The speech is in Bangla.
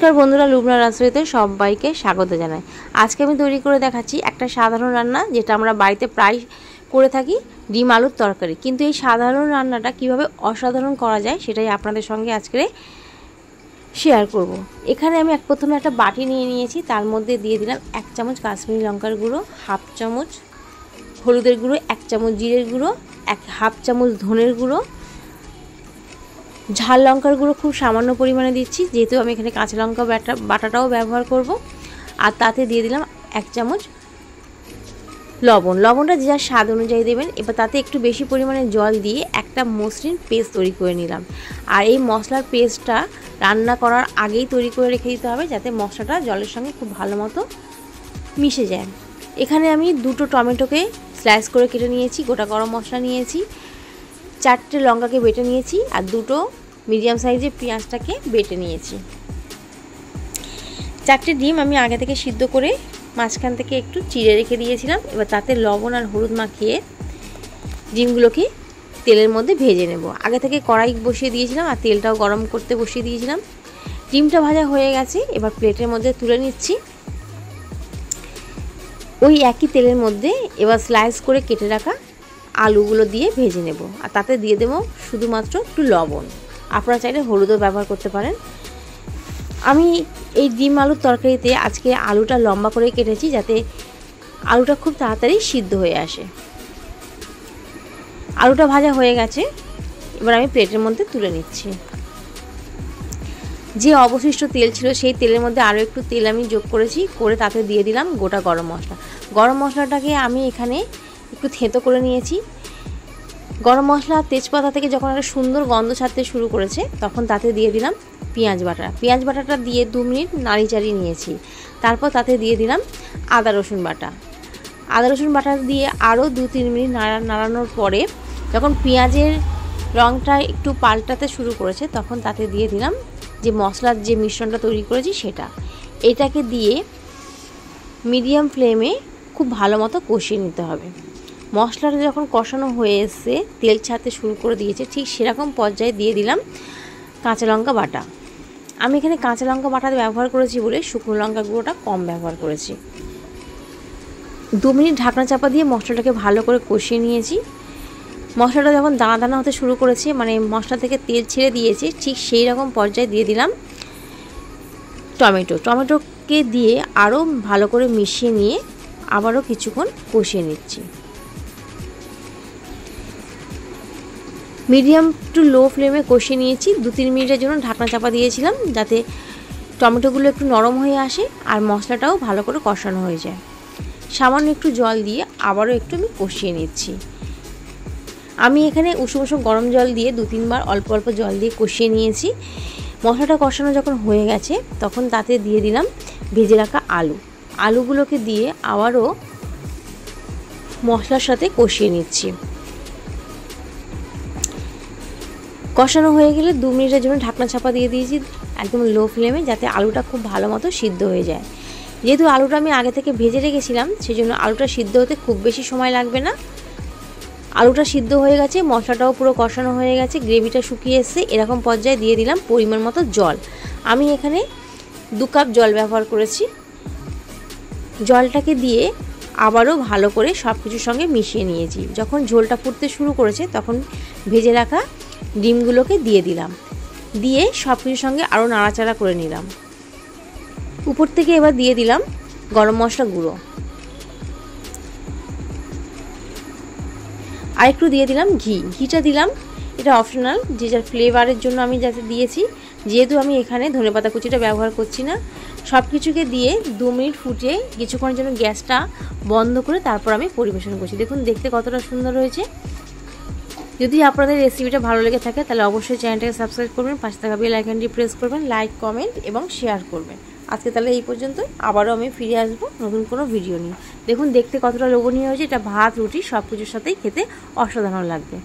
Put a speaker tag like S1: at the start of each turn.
S1: নমস্কার বন্ধুরা, লুবনা রান্নাতে সবাইকে স্বাগত জানাই। আজকে আমি তৈরি করে দেখাচ্ছি একটা সাধারণ রান্না, যেটা আমরা বাড়িতে প্রায় করে থাকি, ডিম আলুর তরকারি। কিন্তু এই সাধারণ রান্নাটা কিভাবে অসাধারণ করা যায় সেটাই আপনাদের সঙ্গে আজকে শেয়ার করব। এখানে আমি প্রথমে একটা বাটি নিয়ে নিয়েছি, তার মধ্যে দিয়ে দিলাম 1 চামচ কাশ্মীরি লঙ্কার গুঁড়ো, 1/2 চামচ হলুদের গুঁড়ো, 1 চামচ জিরের গুঁড়ো, 1/2 চামচ ধনের গুঁড়ো, ঝাল লঙ্কার গুঁড়ো খুব সামান্য পরিমাণে দিচ্ছি, যেহেতু আমি এখানে কাঁচা লঙ্কা বাটাটাও ব্যবহার করব। আর তাতে দিয়ে দিলাম 1 চামচ লবণ। লবণটা যে যার স্বাদ অনুযায়ী দেবেন। এবার তাতে একটু বেশি পরিমাণে জল দিয়ে একটা মসৃণ পেস্ট তৈরি করে নিলাম। আর এই মশলার পেস্টটা রান্না করার আগেই তৈরি করে রেখে দিতে হবে, যাতে মশলাটা জলের সঙ্গে খুব ভালো মতো মিশে যায়। এখানে আমি 2টো টমেটোকে স্লাইস করে কেটে নিয়েছি, গোটা গরম মশলা নিয়েছি, 4টে লঙ্কাকে বেটে নিয়েছি, আর 2টো মিডিয়াম সাইজের পেঁয়াজটাকে বেটে নিয়েছি। 4টে ডিম আমি আগে থেকে সিদ্ধ করে মাঝখান থেকে একটু চিড়ে রেখে দিয়েছিলাম। এবার তাতে লবণ আর হলুদ মাখিয়ে ডিমগুলোকে তেলের মধ্যে ভেজে নেব। আগে থেকে কড়াই বসিয়ে দিয়েছিলাম আর তেলটাও গরম করতে বসিয়ে দিয়েছিলাম। ডিমটা ভাজা হয়ে গেছে, এবার প্লেটের মধ্যে তুলে নিচ্ছি। ওই একই তেলের মধ্যে এবার স্লাইস করে কেটে রাখা আলুগুলো দিয়ে ভেজে নেব। আর তাতে দিয়ে দেবো শুধুমাত্র একটু লবণ, আপনারা চাইলে হলুদও ব্যবহার করতে পারেন। আমি এই ডিম আলুর তরকারিতে আজকে আলুটা লম্বা করে কেটেছি, যাতে আলুটা খুব তাড়াতাড়ি সিদ্ধ হয়ে আসে। আলুটা ভাজা হয়ে গেছে, এবার আমি প্লেটের মধ্যে তুলে নিচ্ছি। যে অবশিষ্ট তেল ছিল সেই তেলের মধ্যে আরও একটু তেল আমি যোগ করেছি, করে তাতে দিয়ে দিলাম গোটা গরম মশলা। গরম মশলাটাকে আমি এখানে একটু থেঁতো করে নিয়েছি। গরম মশলা তেজপাতা থেকে যখন একটা সুন্দর গন্ধ ছাড়তে শুরু করেছে, তখন তাতে দিয়ে দিলাম পেঁয়াজ বাটা। পেঁয়াজ বাটাটা দিয়ে 2 মিনিট নাড়ি চাড়িয়ে নিয়েছি। তারপর তাতে দিয়ে দিলাম আদা রসুন বাটা। আদা রসুন বাটা দিয়ে আরও 2-3 মিনিট নাড়ানোর পরে যখন পেঁয়াজের রঙটা একটু পাল্টাতে শুরু করেছে, তখন তাতে দিয়ে দিলাম যে মশলার যে মিশ্রণটা তৈরি করেছি সেটা। এটাকে দিয়ে মিডিয়াম ফ্লেমে খুব ভালো মতো কষিয়ে নিতে হবে। মশলাটা যখন কষানো হয়ে এসছে, তেল ছাড়তে শুরু করে দিয়েছে, ঠিক সেরকম পর্যায়ে দিয়ে দিলাম কাঁচা লঙ্কা বাটা। আমি এখানে কাঁচা লঙ্কা বাটা ব্যবহার করেছি বলে শুকনো লঙ্কা গুঁড়োটা কম ব্যবহার করেছি। 2 মিনিট ঢাকনা চাপা দিয়ে মশলাটাকে ভালো করে কষিয়ে নিয়েছি। মশলাটা যখন দানা দানা হতে শুরু করেছে, মানে মশলা থেকে তেল ছেড়ে দিয়েছে, ঠিক সেই রকম পর্যায়ে দিয়ে দিলাম টমেটোকে দিয়ে আরও ভালো করে মিশিয়ে নিয়ে আবারও কিছুক্ষণ কষিয়ে নিচ্ছি। মিডিয়াম টু লো ফ্লেমে কষিয়ে নিয়েছি। 2-3 মিনিটের জন্য ঢাকনা চাপা দিয়েছিলাম, যাতে টমেটোগুলো একটু নরম হয়ে আসে আর মশলাটাও ভালো করে কষানো হয়ে যায়। সামান্য একটু জল দিয়ে আবারও একটু আমি কষিয়ে নিচ্ছি। আমি এখানে উষুম গরম জল দিয়ে 2-3 বার অল্প অল্প জল দিয়ে কষিয়ে নিয়েছি। মশলাটা কষানো যখন হয়ে গেছে, তখন তাতে দিয়ে দিলাম ভেজে রাখা আলুগুলোকে দিয়ে আবারও মশলার সাথে কষিয়ে নিচ্ছি। কষানো হয়ে গেলে 2 মিনিটের জন্য ঢাকনা চাপা দিয়ে দিয়েছি একদম লো ফ্লেমে, যাতে আলুটা খুব ভালো মতো সিদ্ধ হয়ে যায়। যেহেতু আলুটা আমি আগে থেকে ভেজে রেখেছিলাম, সেই জন্য আলুটা সিদ্ধ হতে খুব বেশি সময় লাগবে না। আলুটা সিদ্ধ হয়ে গেছে, মশলাটাও পুরো কষানো হয়ে গেছে, গ্রেভিটা শুকিয়ে এসছে। এরকম পর্যায়ে দিয়ে দিলাম পরিমাণ মতো জল। আমি এখানে 2 কাপ জল ব্যবহার করেছি। জলটাকে দিয়ে আবারও ভালো করে সব কিছুর সঙ্গে মিশিয়ে নিয়েছি। যখন ঝোলটা ফুটতে শুরু করেছে, তখন ভেজে রাখা ডিমগুলোকে দিয়ে দিলাম, দিয়ে সব কিছুর সঙ্গে আরও নাড়াচাড়া করে নিলাম। উপর থেকে এবার দিয়ে দিলাম গরম মশলা গুঁড়ো, আর একটু দিয়ে দিলাম ঘিটা দিলাম, এটা অপশনাল, যে যার ফ্লেভারের জন্য আমি যাতে দিয়েছি। যেহেতু আমি এখানে ধনেপাতা কুচিটা ব্যবহার করছি না। সব কিছুকে দিয়ে 2 মিনিট ফুটিয়ে কিছুক্ষণের জন্য গ্যাসটা বন্ধ করে তারপর আমি পরিবেশন করছি। দেখুন দেখতে কতটা সুন্দর হয়েছে। যদি আপনাদের রেসিপিটা ভালো লেগে থাকে, তাহলে অবশ্যই চ্যানেলটাকে সাবস্ক্রাইব করবেন, পাশে থাকা বেল আইকনটি প্রেস করবেন, লাইক, কমেন্ট এবং শেয়ার করবেন। আজকে তাহলে এই পর্যন্ত, আবারও আমি ফিরে আসবো নতুন কোনো ভিডিও নিয়ে। দেখুন দেখতে কতটা লোভনীয় হয়েছে। এটা ভাত, রুটি সব কিছুর সাথেই খেতে অসাধারণ লাগবে।